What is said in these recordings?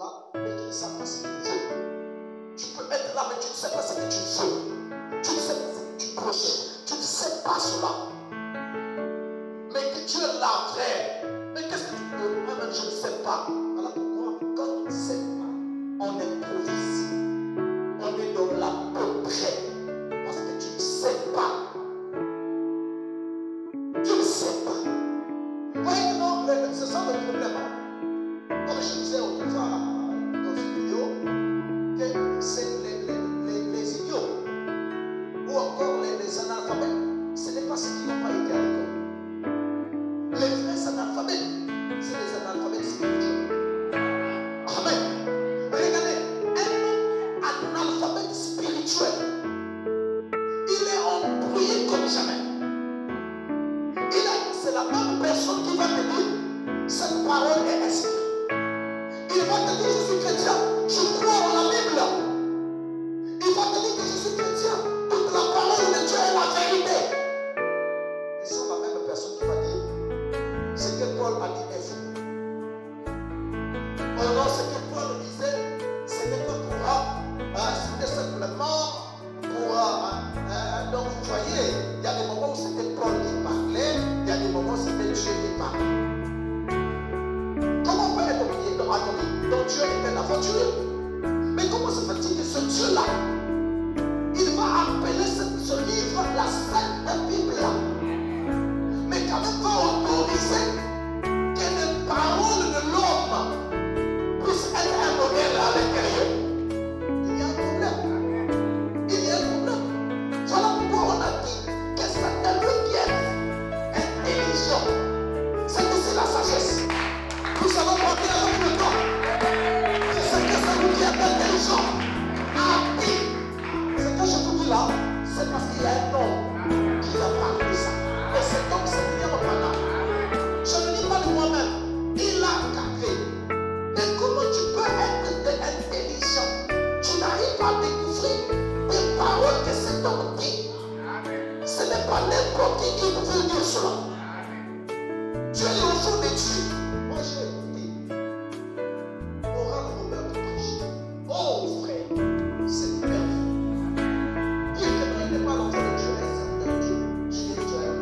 là, mais qui ne savent pas ce qu'ils veulent. Tu peux être là, mais tu ne sais pas ce que tu veux. Tu ne sais pas ce que tu projettes. Tu ne sais pas cela. Mais que tu es là, frère. Mais qu'est-ce que tu peux? Moi-même, je ne sais pas. Voilà pourquoi, quand on ne sait pas, on improvise. On est dans l'à peu près. Parce que tu ne sais pas. Tu ne sais pas. Vous voyez que non, c'est ça le problème. Comme je disais autrefois dans une vidéo, que c'est les idiots ou encore les analphabètes, ce n'est pas ceux qui n'ont pas été à l'école. Les vrais analphabètes, c'est les analphabètes spirituels. Amen. Regardez, un analphabète spirituel, il est embrouillé comme jamais. C'est la même personne qui va te dire cette parole est esprit. Il va te dire je suis chrétien, je crois en la Bible. Il va te dire que je suis chrétien, toute la parole de Dieu est la vérité. Et c'est la même personne qui va dire ce que Paul a dit est faux. Or, ce que Paul disait, ce n'est pas pour c'était simplement pour donc vous voyez, il y a des moments où c'était Paul qui parlait, il y a des moments où c'était Dieu qui parlait. Comment on peut être obéi donc Dieu est un aventurier? Mais comment se fait-il que ce Dieu-là, il va appeler ce livre la Sainte Bible, mais quand même va autoriser que les paroles de l'homme puissent être un modèle à l'intérieur? Il y a un problème. Il y a un problème. Voilà pourquoi on a dit que c'est lui qui est intelligent. C'est que c'est la sagesse. Nous allons porter avec le temps. C'est que c'est lui qui est intelligent. Habile. Ce que je vous dis là, c'est parce qu'il y a un homme qui a parlé de ça. Et cet homme, c'est William Branham. Je ne dis pas de moi-même. Il a cadré. Et comment tu peux être intelligent? Tu n'arrives pas à découvrir les paroles que cet homme dit. Ce n'est pas n'importe qui peut dire cela. Tu es l'enfant de Dieu. Moi j'ai écouté Oral Robert de prêcher. Oh frère, c'est merveilleux. Dire que tu n'es pas l'enfant de Dieu, mais c'est un Dieu spirituel.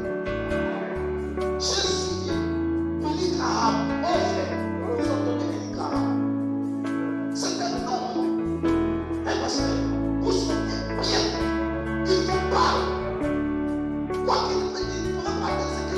J'ai suivi Billy Graham. Oh frère, vous entendez Billy Graham? C'est un homme. Un pasteur, vous sentez bien. Il vous parle. Quoi qu'il me dise, il ne pourra pas dire ce que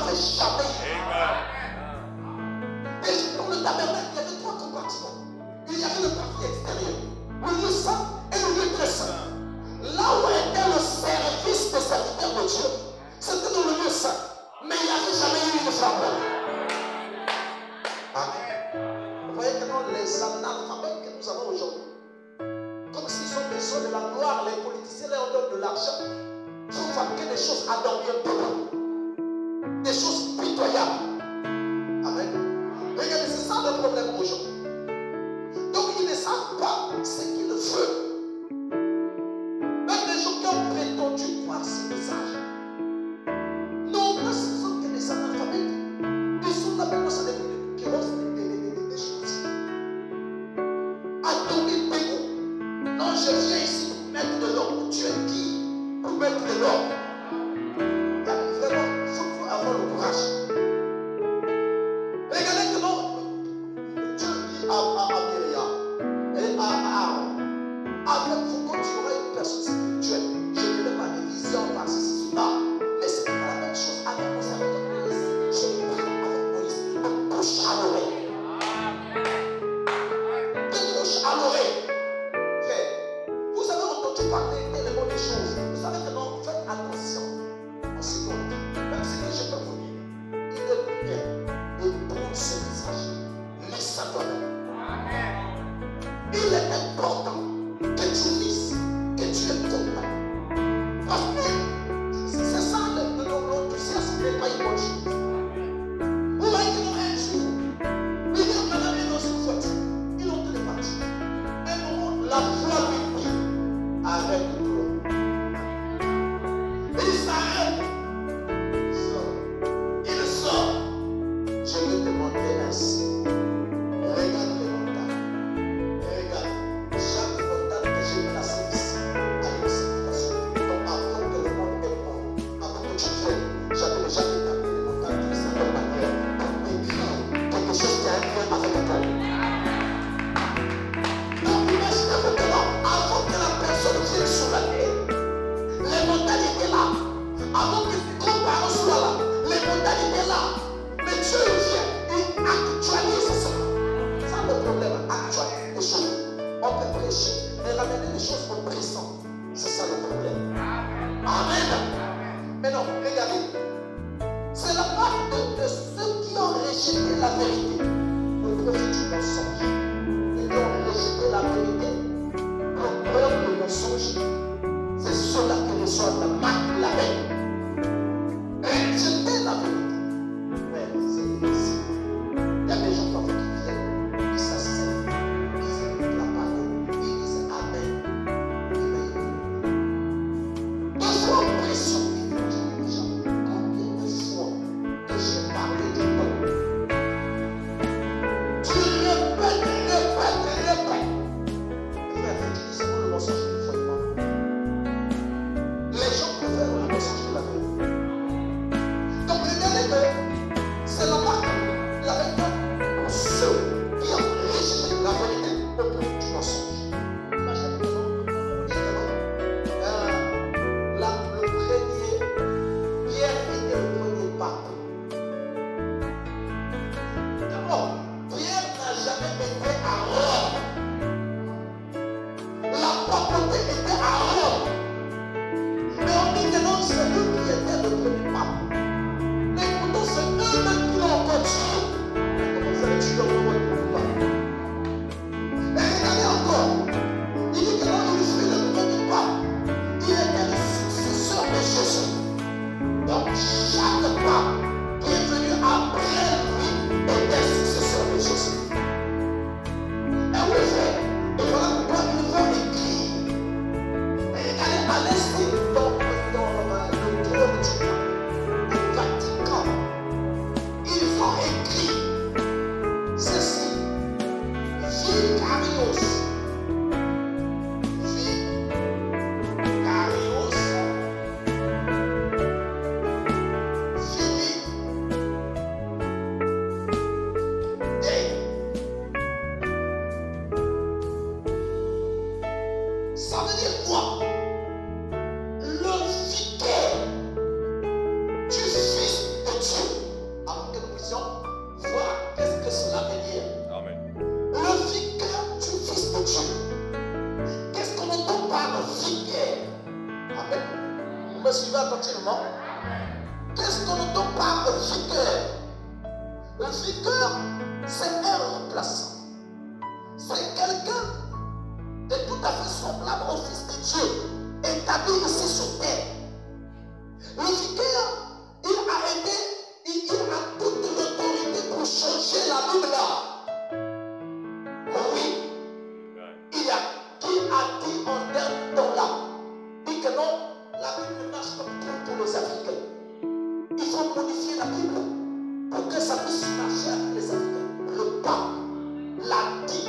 n'avait jamais. Et dans le tabernacle, il y avait 3 compartiments. Il y avait le parti extérieur, le lieu saint et le lieu très saint. Là où était le service des serviteurs de Dieu, c'était dans le lieu saint. Mais il n'y avait jamais eu de flambeau. Amen. Vous voyez que dans les analphabètes que nous avons aujourd'hui, comme s'ils ont besoin de la gloire, les politiciens leur donnent de l'argent pour fabriquer des choses à dormir debout. Des choses pitoyables. Amen. Regardez, c'est ça le problème aujourd'hui. Donc ils ne savent pas ce qu'ils veulent. Même les gens qui ont prétendu voir ce message. Non, pas ce sont que les analphabètes. Ils sont là maintenant, ça devient des choses. À dormir debout. Non, je viens ici pour mettre de l'or. Tu es qui pour mettre de l'or? Vraiment, il faut avoir le courage. Regardez comment Dieu dit à Myriam et à Aaron, avec vous, quand tu auras une personne spirituelle, je ne vais pas des visions par ceci, cela, mais ce n'est pas la même chose avec mon serviteur Moïse. Je parle avec Moïse, de bouche à l'oreille. De bouche à l'oreille. Frère, vous avez entendu parler tellement de choses. Vous savez que non, faites attention en ce moment. Même si je peux vous dire, il est bien de prendre ce message. Lis ça toi-même. Il est important que tu lises, que tu écoutes. Parce que c'est ça l'enthousiasme n'est pas une bonne chose. Vous voyez que dans un jour, il y a madame est dans une voiture. Ils ont téléparti. Un moment, la voix lui dit, arrête de pleurer. Il s'arrête. Il sort. Je vais te montrer ainsi. Regarde les montagnes. Regarde. Chaque montagne que j'ai placée ici a une signification. Donc avant que le monde est mort, avant que tu viennes, j'avais déjà établi les montagnes d'une certaine manière pour m'écrire quelque chose qui a un lien avec toi. Donc imaginez maintenant, avant que la personne vienne sur la terre, les montagnes étaient là. Avant que comme par là, les montagnes étaient là. Mais Dieu vient et actualise ça. Ça le problème, actualiser les choses. On peut prêcher, mais ramener les choses au présent. C'est ça le problème. Amen. Mais non, regardez. C'est la marque de ceux qui ont rejeté la vérité. Le prophète du mensonge. Ils ont rejeté la vérité. Pour peur du mensonge. C'est ceux-là qui reçoivent la marque de la haine. Rejeter la vérité. Mais c'est ici. Il y a des gens parfois qui viennent, ils s'asseyent, ils écoutent la parole, ils disent Amen. Deux fois en pression, ils disent déjà combien de fois que j'ai parlé du nom. vicaire, c'est un remplaçant. C'est quelqu'un de tout à fait semblable au Fils de Dieu, établi ici sur terre. Le vicaire, il a toute l'autorité pour changer la Bible là. Oui. Il y a qui a dit en dernier temps là, dit que non, la Bible marche comme pour les Africains. Il faut modifier la Bible pour que ça puisse marcher avec les Africains. Le pape l'a dit.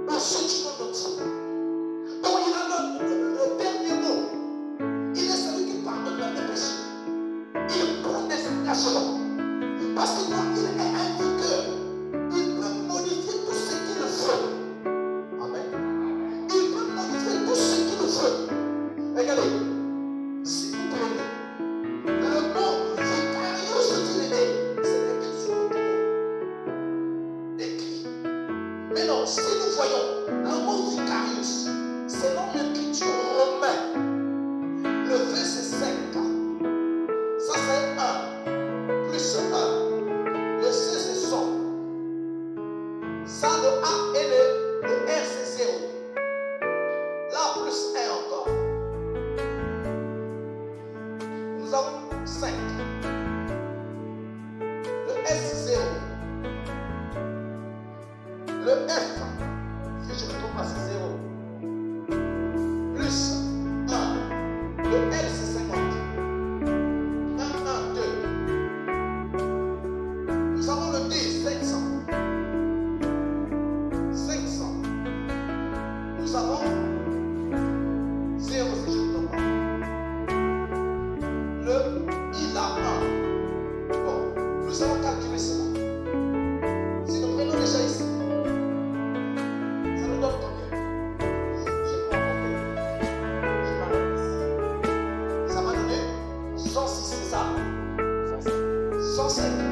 Pour ceux qui l'ont dit. Donc il a le dernier mot. Il est celui qui pardonne les péchés. Il prend des engagements. Parce que quand il est un vainqueur, il peut modifier tout ce qu'il veut. Amen. Il peut modifier tout ce qu'il veut. Regardez, si vous prenez le mot vicarius de Dieu, c'est écrit sur le dos. Écrit. Mais non, si nous voyons le mot vicarius, selon l'écriture romaine, le verset 5, ça c'est 1, plus 1. Le C c'est 100. Ça le A et le R c'est 0. Là plus 1 encore. Nous avons 5. Le S 0. Le F, si je ne me trompe pas, c'est 0. Plus 1. Le L, c'est 50. 1, 1, 2. Nous avons le D, 500. 500. Nous avons 0, si je ne me trompe pas. Le I, là, 1. Bon, nous allons calculer cela. Si nous prenons déjà ici, ça nous donne combien? Ça m'a donné 106, c'est ça? 105.